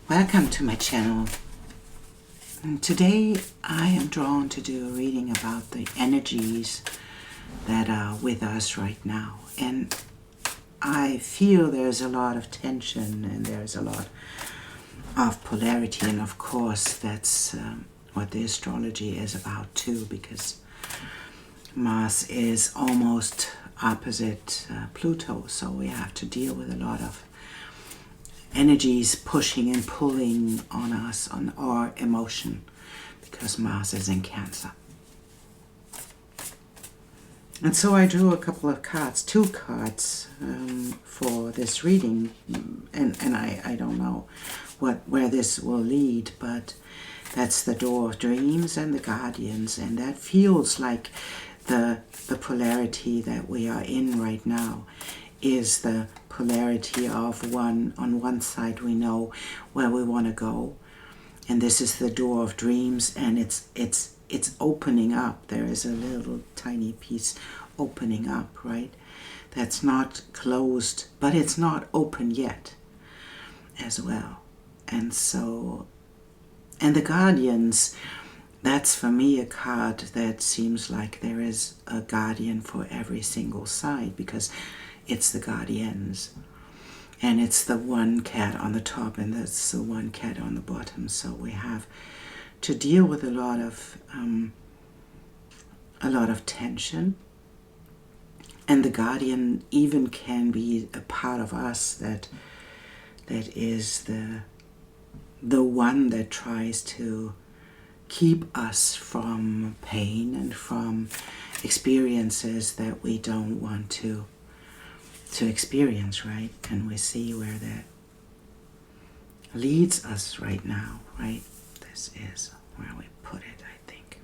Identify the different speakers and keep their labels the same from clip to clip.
Speaker 1: Welcome to my channel. And today I am drawn to do a reading about the energies that are with us right now. And I feel there's a lot of tension and there's a lot of polarity, and of course that's what the astrology is about too, because Mars is almost opposite Pluto, so we have to deal with a lot of energies pushing and pulling on us, on our emotion, because Mars is in Cancer. And so I drew a couple of cards, two cards for this reading, and I don't know where this will lead, but that's the Door of Dreams and the Guardians, and that feels like the polarity that we are in right now is the polarity of on one side we know where we want to go, and this is the Door of Dreams, and it's opening up. There is a little tiny piece opening up, right? That's not closed, but it's not open yet as well. And so, and the Guardians, that's for me a card that seems like there is a guardian for every single side, because it's the Guardians, and it's the one cat on the top and that's the one cat on the bottom. So we have to deal with a lot of tension, and the Guardian even can be a part of us that is the one that tries to keep us from pain and from experiences that we don't want to experience, right? And we see where that leads us right now, right? This is where we put it, I think.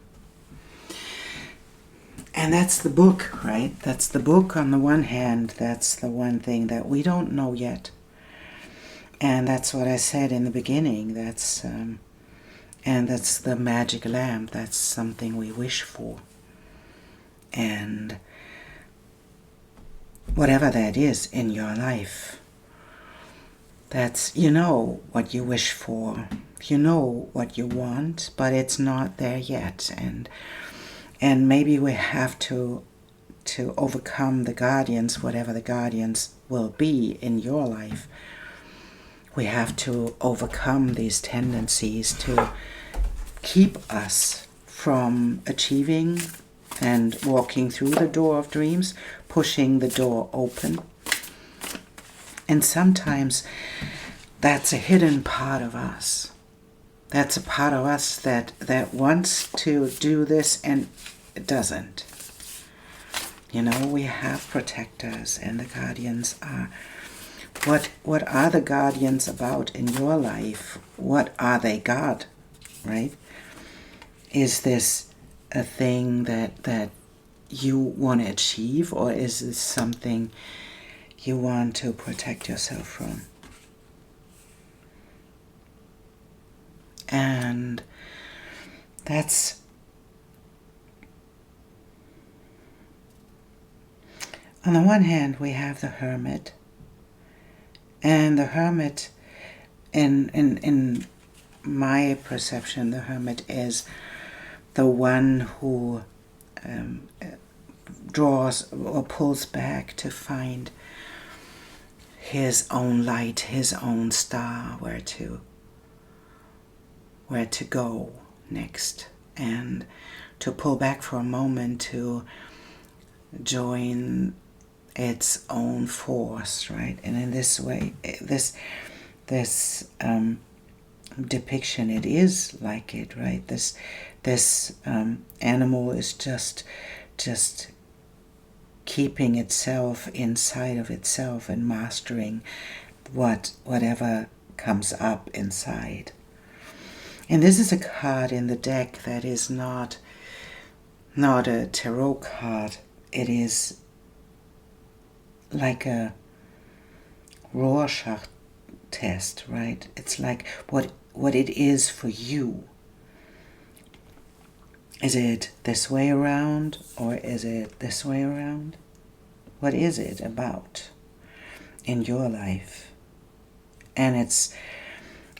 Speaker 1: And that's the book, right? That's the book on the one hand. That's the one thing that we don't know yet. And that's what I said in the beginning. That's and that's the magic lamp. That's something we wish for. And whatever that is in your life, that's, you know what you wish for, you know what you want, but it's not there yet. And maybe we have to overcome the Guardians, whatever the Guardians will be in your life. We have to overcome these tendencies to keep us from achieving and walking through the Door of Dreams, pushing the door open. And sometimes that's a hidden part of us. That's a part of us that wants to do this and it doesn't. You know, we have protectors, and the Guardians are... What are the Guardians about in your life? What are they got, right? Is this a thing that you want to achieve, or is this something you want to protect yourself from? And that's... on the one hand, we have the Hermit. And the Hermit, in my perception, the Hermit is the one who draws or pulls back to find his own light, his own star, where to go next, and to pull back for a moment to join its own force, right? And in this way, this depiction, it is like it, right? This animal is just keeping itself inside of itself and mastering whatever comes up inside. And this is a card in the deck that is not a tarot card. It is like a Rorschach test, right? It's like what it is for you. Is it this way around, or is it this way around? What is it about in your life? And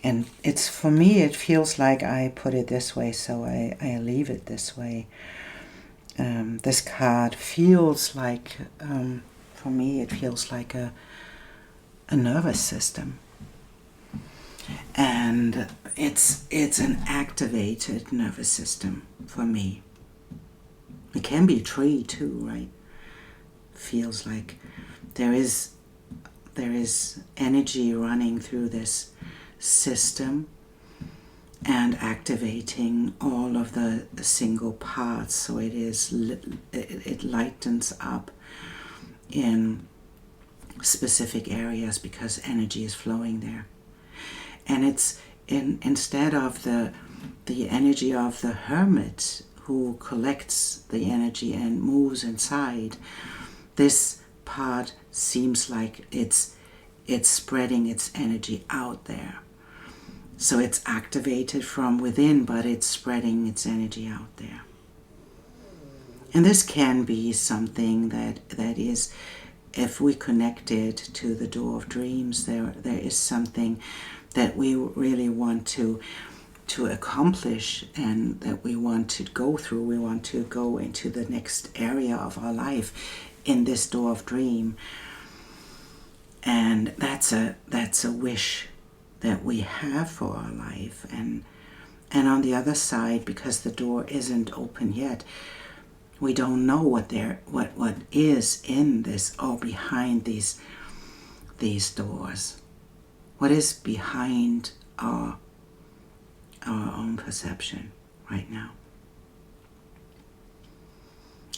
Speaker 1: And it's, for me, it feels like I put it this way, so I leave it this way. This card feels like, for me, it feels like a nervous system. And it's an activated nervous system for me. It can be a tree too, right? Feels like there is energy running through this system and activating all of the single parts, so it lightens up in specific areas because energy is flowing there. And it's instead of the energy of the hermit who collects the energy and moves inside, this part seems like it's spreading its energy out there. So it's activated from within, but it's spreading its energy out there. And this can be something that is, if we connect it to the door of dreams, there is something that we really want to accomplish and that we want to go through. We want to go into the next area of our life in this door of dream. And that's a wish that we have for our life. And on the other side, because the door isn't open yet, we don't know what is in this or behind these doors. What is behind our own perception right now.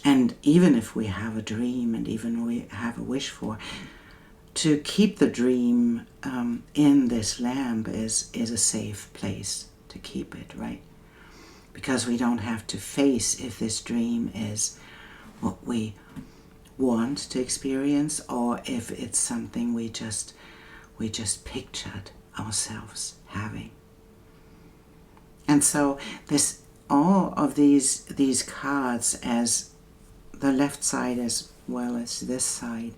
Speaker 1: And even if we have a dream and even we have a wish for, to keep the dream in this lamp is a safe place to keep it, right? Because we don't have to face if this dream is what we want to experience or if it's something we just pictured ourselves having. And so all of these cards, as the left side as well as this side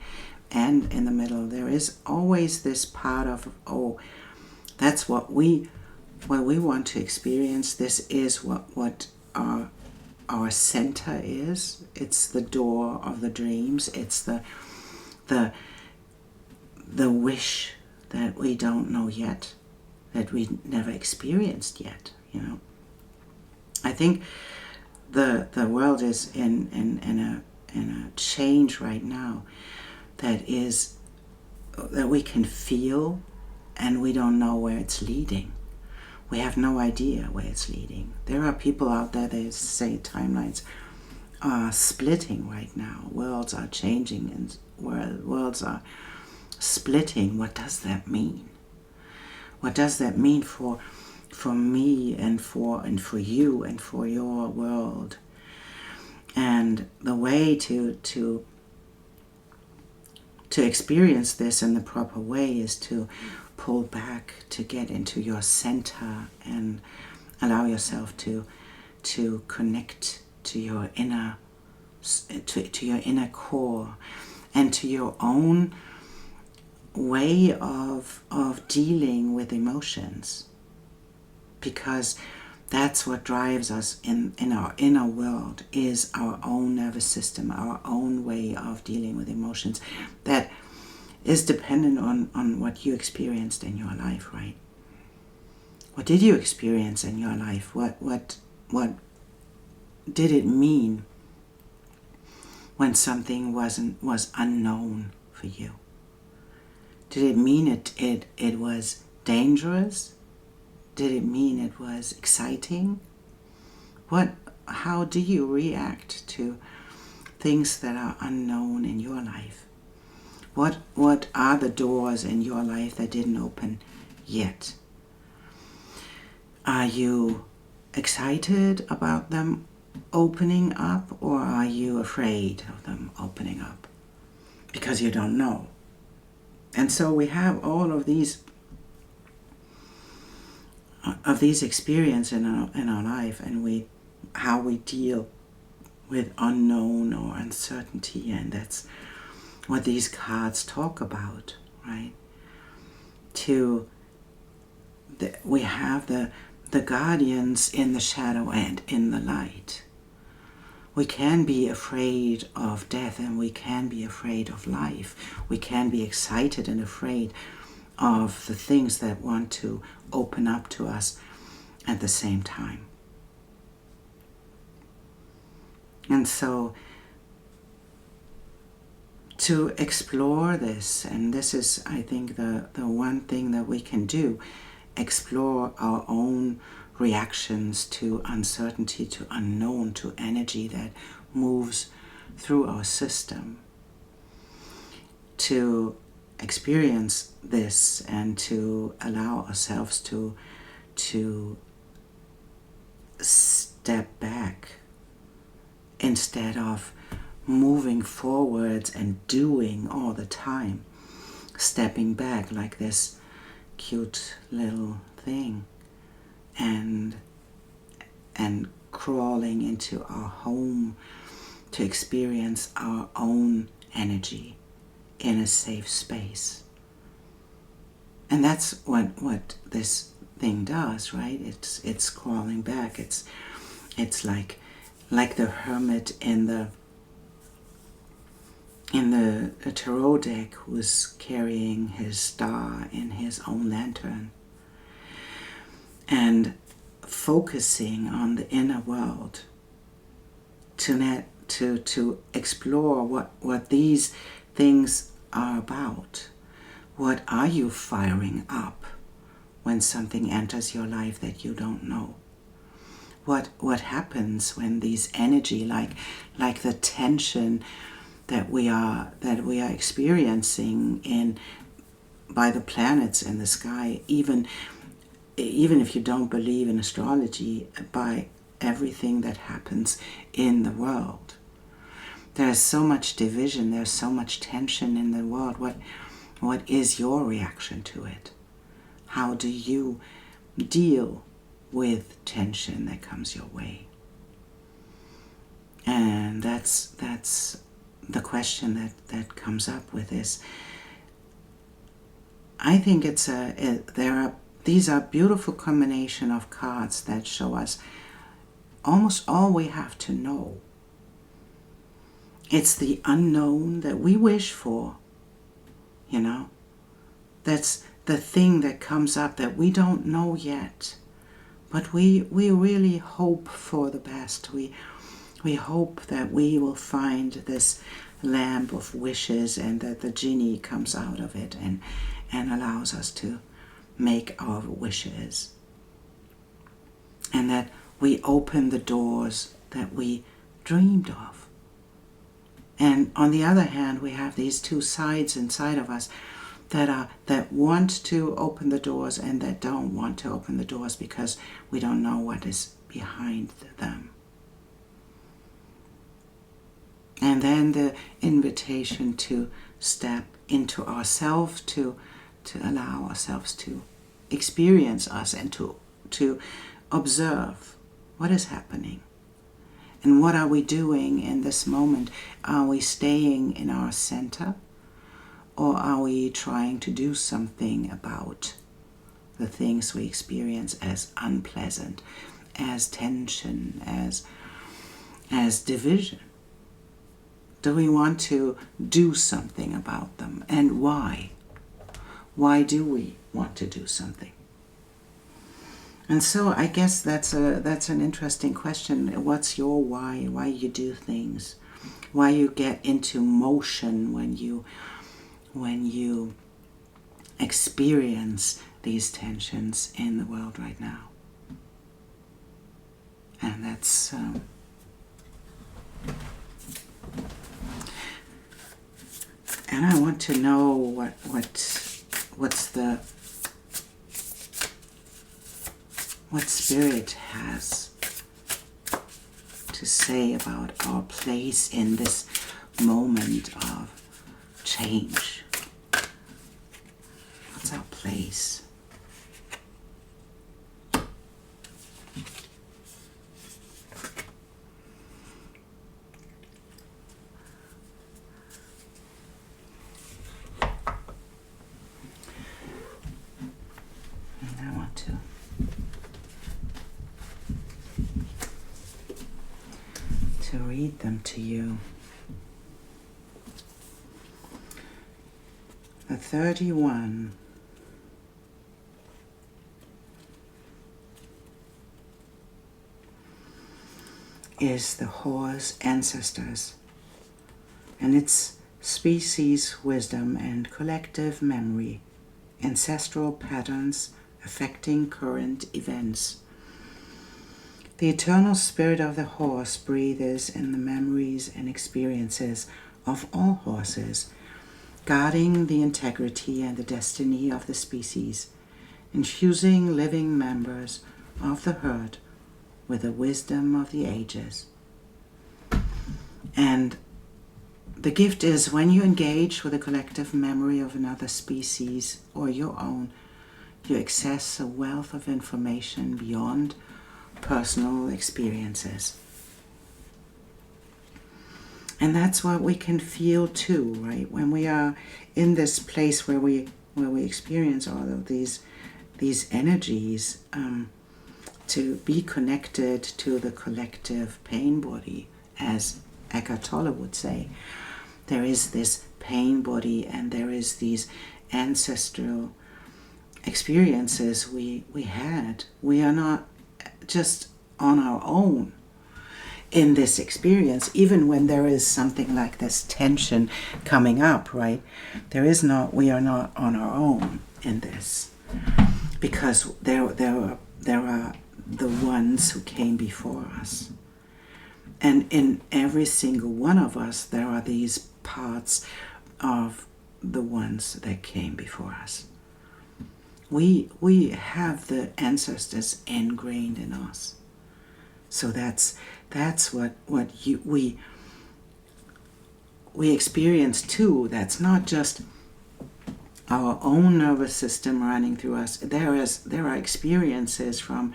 Speaker 1: and in the middle, there is always this part of, that's what we want to experience. This is what our center is. It's the door of the dreams. It's the wish that we don't know yet, that we never experienced yet. I think the world is in a change right now that we can feel, and we don't know where it's leading. We have no idea where it's leading. There are people out there that say timelines are splitting right now. Worlds are changing and worlds are splitting. What does that mean? What does that mean for me and for you and for your world? And the way to experience this in the proper way is to pull back, to get into your center and allow yourself to connect to your inner core and to your own way of dealing with emotions, because that's what drives us in our inner world, is our own nervous system, our own way of dealing with emotions that is dependent on what you experienced in your life, right? What did you experience in your life? What did it mean when something was unknown for you? Did it mean it was dangerous? Did it mean it was exciting? How do you react to things that are unknown in your life? What are the doors in your life that didn't open yet? Are you excited about them opening up, or are you afraid of them opening up because you don't know? And so we have all of these experiences in our life, and how we deal with unknown or uncertainty, and that's what these cards talk about, right? To we have the guardians in the shadow and in the light. We can be afraid of death, and we can be afraid of life. We can be excited and afraid of the things that want to open up to us at the same time. And so to explore this, and this is, I think, the one thing that we can do, explore our own reactions to uncertainty, to unknown, to energy that moves through our system. To experience this and to allow ourselves to step back instead of moving forwards and doing all the time, stepping back like this cute little thing and crawling into our home to experience our own energy in a safe space. And that's what this thing does, right? It's crawling back. It's like the hermit in the tarot deck who's carrying his star in his own lantern and focusing on the inner world to explore what these things are about. What are you firing up when something enters your life that you don't know? What happens when these energy, like the tension that we are experiencing by the planets in the sky, even if you don't believe in astrology, by everything that happens in the world. There's so much division, there's so much tension in the world. What is your reaction to it? How do you deal with tension that comes your way? And that's the question that comes up with this. I think these are beautiful combination of cards that show us almost all we have to know. It's the unknown that we wish for, That's the thing that comes up that we don't know yet. But we really hope for the best. We hope that we will find this lamp of wishes and that the genie comes out of it and allows us to make our wishes. And that we open the doors that we dreamed of. And on the other hand, we have these two sides inside of us that want to open the doors and that don't want to open the doors because we don't know what is behind them. And then the invitation to step into ourselves, to allow ourselves to experience us and to observe what is happening. And what are we doing in this moment? Are we staying in our center? Or are we trying to do something about the things we experience as unpleasant, as tension, as division? Do we want to do something about them? And why? Why do we want to do something? And so I guess that's an interesting question. What's your why? Why you do things? Why you get into motion when you experience these tensions in the world right now? And that's and I want to know what Spirit has to say about our place in this moment of change. What's our place? I want to read them to you. The 31 is the horse ancestors, and its species wisdom and collective memory, ancestral patterns affecting current events. The eternal spirit of the horse breathes in the memories and experiences of all horses, guarding the integrity and the destiny of the species, infusing living members of the herd with the wisdom of the ages. And the gift is when you engage with the collective memory of another species or your own, you access a wealth of information beyond personal experiences. And that's what we can feel too, right? When we are in this place where we experience all of these energies, to be connected to the collective pain body, as Eckhart Tolle would say. There is this pain body and there is these ancestral experiences we had. We are not just on our own in this experience, even when there is something like this tension coming up, right? We are not on our own in this, because there are the ones who came before us. And in every single one of us, there are these parts of the ones that came before us. We have the ancestors ingrained in us. So that's what we experience too. That's not just our own nervous system running through us. There are experiences from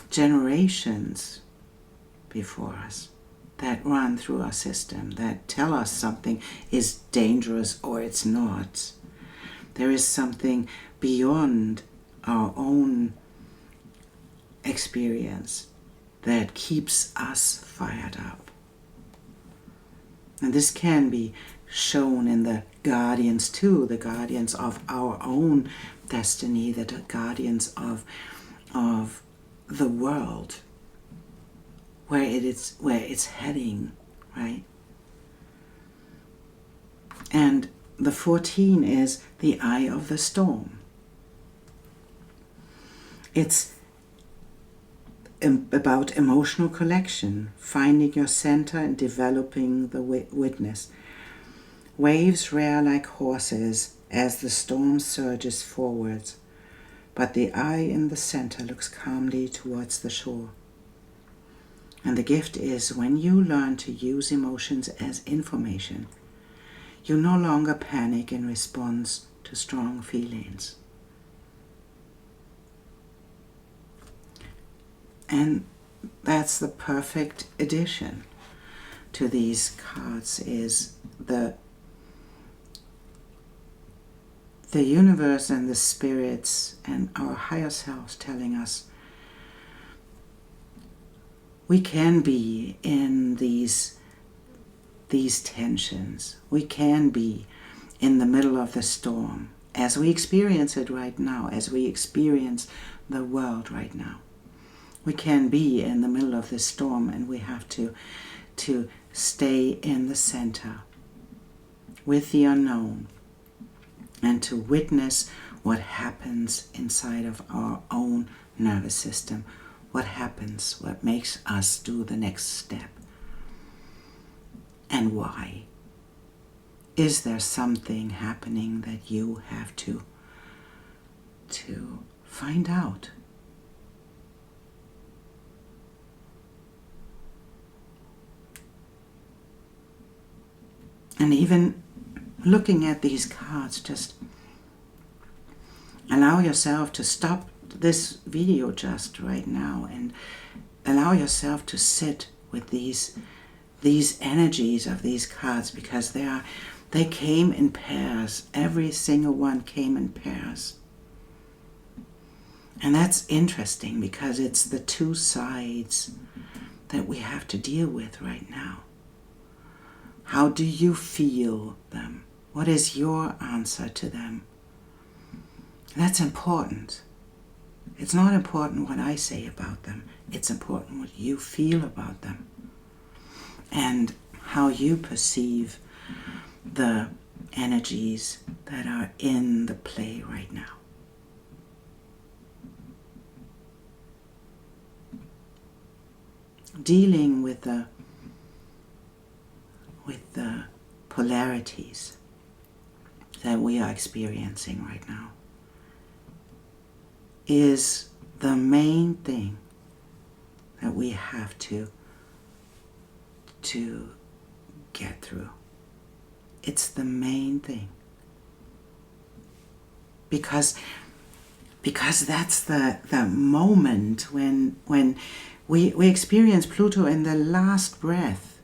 Speaker 1: generations before us that run through our system, that tell us something is dangerous or it's not. There is something beyond our own experience that keeps us fired up. And this can be shown in the guardians too, the guardians of our own destiny, the guardians of the world, where it's heading, right? And the 14 is the eye of the storm. It's about emotional collection, finding your center and developing the witness. Waves rear like horses as the storm surges forwards, but the eye in the center looks calmly towards the shore. And the gift is when you learn to use emotions as information, you no longer panic in response to strong feelings. And that's the perfect addition to these cards, is the universe and the spirits and our higher selves telling us we can be in these tensions. We can be in the middle of the storm as we experience it right now, as we experience the world right now. We can be in the middle of this storm, and we have to stay in the center with the unknown and to witness what happens inside of our own nervous system. What happens, what makes us do the next step, and why. Is there something happening that you have to find out? And even looking at these cards, just allow yourself to stop this video just right now and allow yourself to sit with these energies of these cards, because they They came in pairs. Every single one came in pairs. And that's interesting because it's the two sides that we have to deal with right now. How do you feel them? What is your answer to them? That's important. It's not important what I say about them. It's important what you feel about them and how you perceive the energies that are in the play right now. Dealing with the polarities that we are experiencing right now is the main thing that we have to get through. It's the main thing. Because that's the moment when we experience Pluto in the last breath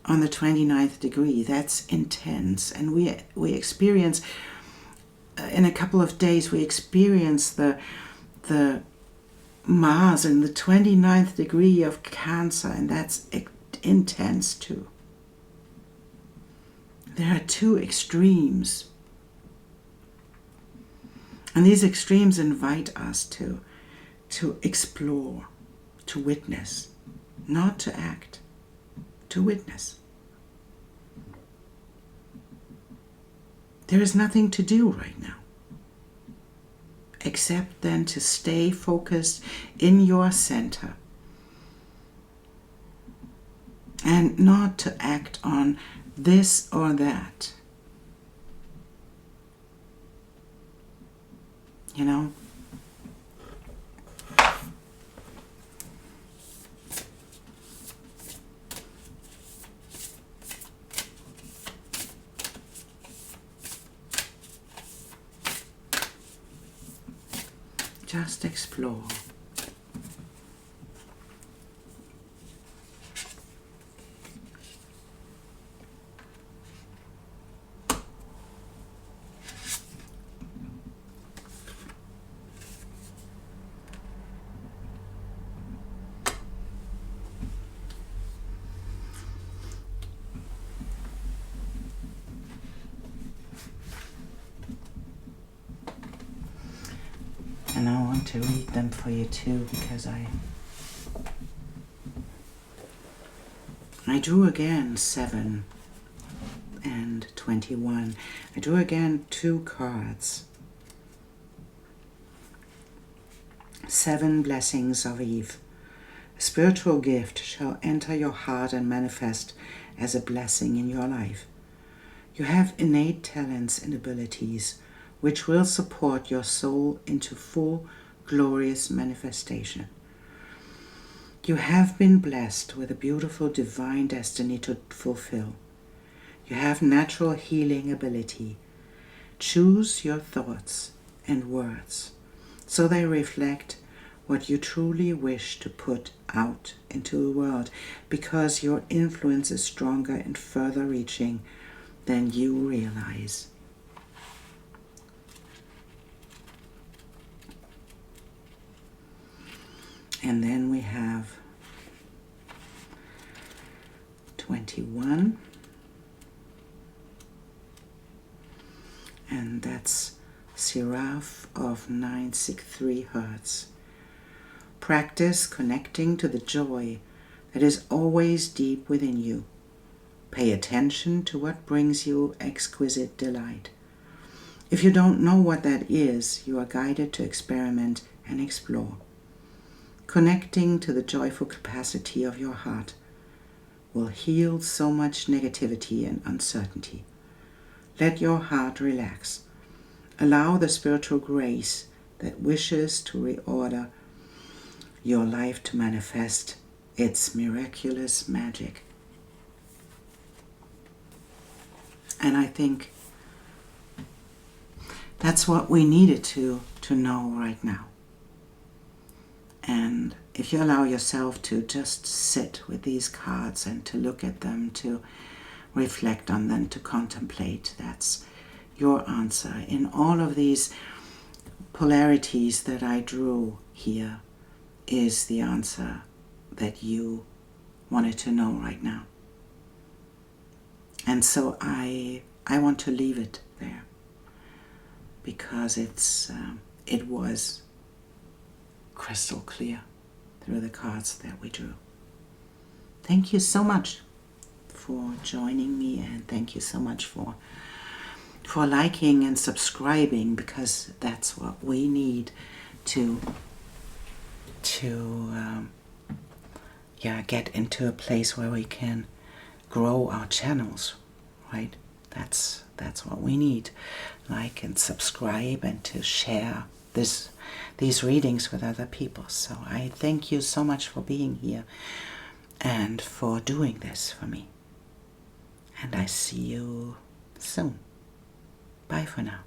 Speaker 1: on the 29th degree. That's intense. And we experience, in a couple of days, we experience the Mars in the 29th degree of Cancer, and that's intense too. There are two extremes. And these extremes invite us to explore, to witness, not to act, to witness. There is nothing to do right now, except then to stay focused in your center and not to act on this or that. You know? Just explore. And I want to read them for you too, because I drew again 7 and 21. I drew again 2 cards. 7 blessings of Eve. A spiritual gift shall enter your heart and manifest as a blessing in your life. You have innate talents and abilities which will support your soul into full, glorious manifestation. You have been blessed with a beautiful divine destiny to fulfill. You have natural healing ability. Choose your thoughts and words so they reflect what you truly wish to put out into the world, because your influence is stronger and further reaching than you realize. And then we have 21, and that's Seraph of 963 Hertz. Practice connecting to the joy that is always deep within you. Pay attention to what brings you exquisite delight. If you don't know what that is, you are guided to experiment and explore. Connecting to the joyful capacity of your heart will heal so much negativity and uncertainty. Let your heart relax. Allow the spiritual grace that wishes to reorder your life to manifest its miraculous magic. And I think that's what we needed to know right now. And if you allow yourself to just sit with these cards and to look at them, reflect on than to contemplate. That's your answer. In all of these polarities that I drew here is the answer that you wanted to know right now. And so I want to leave it there because it was crystal clear through the cards that we drew. Thank you so much for joining me, and thank you so much for liking and subscribing, because that's what we need to get into a place where we can grow our channels, right? That's what we need. Like and subscribe and to share these readings with other people. So I thank you so much for being here and for doing this for me. And I see you soon. Bye for now.